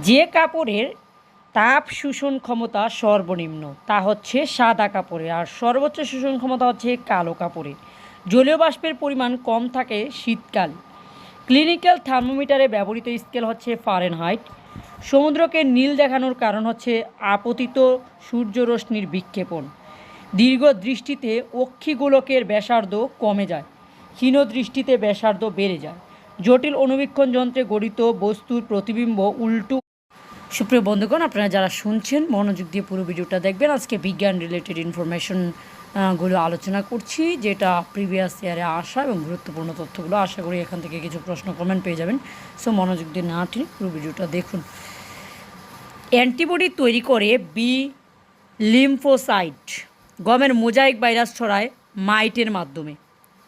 যে কাপড়ের তাপ শোষণ ক্ষমতা সর্বনিম্ন তা হচ্ছে সাদা কাপড়ে, আর সর্বোচ্চ শোষণ ক্ষমতা হচ্ছে কালো কাপড়ে। জলীয় বাষ্পের পরিমাণ কম থাকে শীতকাল। ক্লিনিক্যাল থার্মোমিটারে ব্যবহৃত স্কেল হচ্ছে ফারেনহাইট। সমুদ্রকে নীল দেখানোর কারণ হচ্ছে আপতিত সূর্যরশ্মির বিক্ষেপণ। দীর্ঘ দৃষ্টিতে অক্ষিগোলকের ব্যাসার্ধ কমে যায়, ক্ষীণ দৃষ্টিতে ব্যাসার্ধ বেড়ে যায়। জটিল অণুবীক্ষণ যন্ত্রে গঠিত বস্তুর প্রতিবিম্ব উল্টো। সুপ্রিয় বন্ধুগণ, আপনারা যারা শুনছেন মনোযোগ দিয়ে পুরো ভিডিওটা দেখবেন। আজকে বিজ্ঞান রিলেটেড ইনফরমেশনগুলো আলোচনা করছি, যেটা প্রিভিয়াস ইয়ারে আসা এবং গুরুত্বপূর্ণ তথ্যগুলো। আশা করি এখান থেকে কিছু প্রশ্ন কমেন্ট পেয়ে যাবেন। সো মনোযোগ দিয়ে না টেনে পুরো ভিডিওটা দেখুন। অ্যান্টিবডি তৈরি করে বি লিম্ফোসাইট গমের মোজাইক ভাইরাস ছড়ায় মাইটের মাধ্যমে।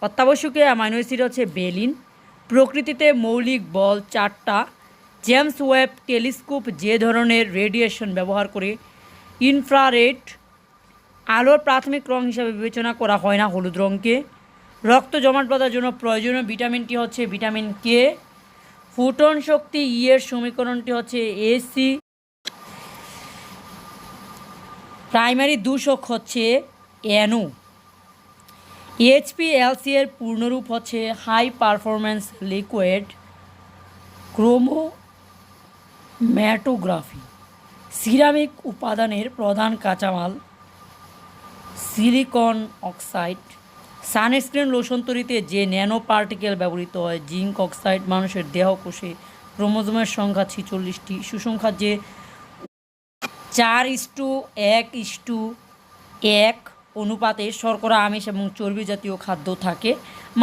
অত্যাবশ্যকীয় অ্যামাইনো অ্যাসিড হচ্ছে বেলিন। প্রকৃতিতে মৌলিক বল 4টা। জেমস ওয়েব টেলিস্কোপ যে ধরনের রেডিয়েশন ব্যবহার করে ইনফ্রারেড আলোর প্রাথমিক রং হিসাবে বিবেচনা করা হয় না হলুদ রঙকে। রক্ত জমাট বাঁধার জন্য প্রয়োজনীয় ভিটামিনটি হচ্ছে ভিটামিন কে। ফুটন শক্তি ই এর সমীকরণটি হচ্ছে এসি। প্রাইমারি দূষক হচ্ছে এনও। এইচপিএলসি এর পূর্ণরূপ হচ্ছে হাই পারফরম্যান্স লিকুইড ক্রোমোম্যাটোগ্রাফি। সিরামিক উপাদানের প্রধান কাঁচামাল সিলিকন অক্সাইড। সানস্ক্রিন লোশন তৈরিতে যে ন্যানো পার্টিকেল ব্যবহৃত হয় জিঙ্ক অক্সাইড। মানুষের দেহকোষে ক্রোমোজোমের সংখ্যা 46টি। সুসংখ্যার যে 4:1:1 অনুপাতে শর্করা, আমিষ এবং চর্বি জাতীয় খাদ্য থাকে।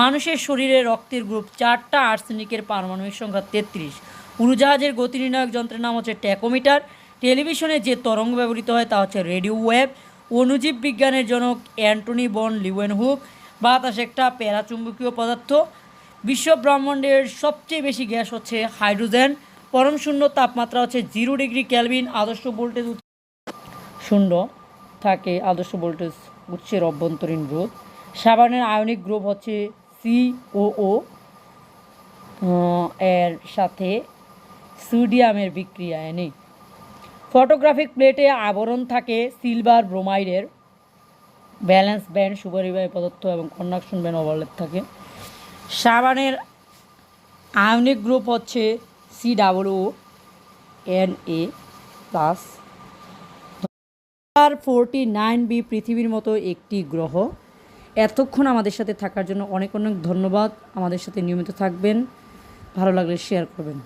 মানুষের শরীরে রক্তের গ্রুপ 4টা। আর্সেনিকের পারমাণবিক সংখ্যা 33। উড়োজাহাজের গতি নির্ণায়ক যন্ত্রের নাম হচ্ছে ট্যাকোমিটার। টেলিভিশনে যে তরঙ্গ ব্যবহৃত হয় তা হচ্ছে রেডিও ওয়েভ। অণুজীব বিজ্ঞানের জনক অ্যান্টনি বন লিউয়েনহুক। বাতাস একটা প্যারাচুম্বকীয় পদার্থ। বিশ্ব ব্রহ্মাণ্ডের সবচেয়ে বেশি গ্যাস হচ্ছে হাইড্রোজেন। পরম শূন্য তাপমাত্রা হচ্ছে 0 ডিগ্রি কেলভিন। আদর্শ ভোল্টেজ শূন্য থাকে। আদর্শ ভোল্টেজ উৎসের অভ্যন্তরীণ রোধ। সাবানের আয়নিক গ্রুপ হচ্ছে সিওও এর সাথে সোডিয়ামের বিক্রিয়ায় নেই। ফটোগ্রাফিক প্লেটে আবরণ থাকে সিলভার ব্রোমাইডের। ব্যালেন্স ব্যান্ড সুপরিবাহী পদার্থ এবং কন্ডাকশন ব্যান্ড ওভারল্যাপ থাকে। সাবানের আয়নিক গ্রুপ হচ্ছে COO+। 49b পৃথিবীর মতো একটি গ্রহ। এতক্ষণ আমাদের সাথে থাকার জন্য অনেক অনেক ধন্যবাদ। আমাদের সাথে নিয়মিত থাকবেন, ভালো লাগলে শেয়ার করবেন।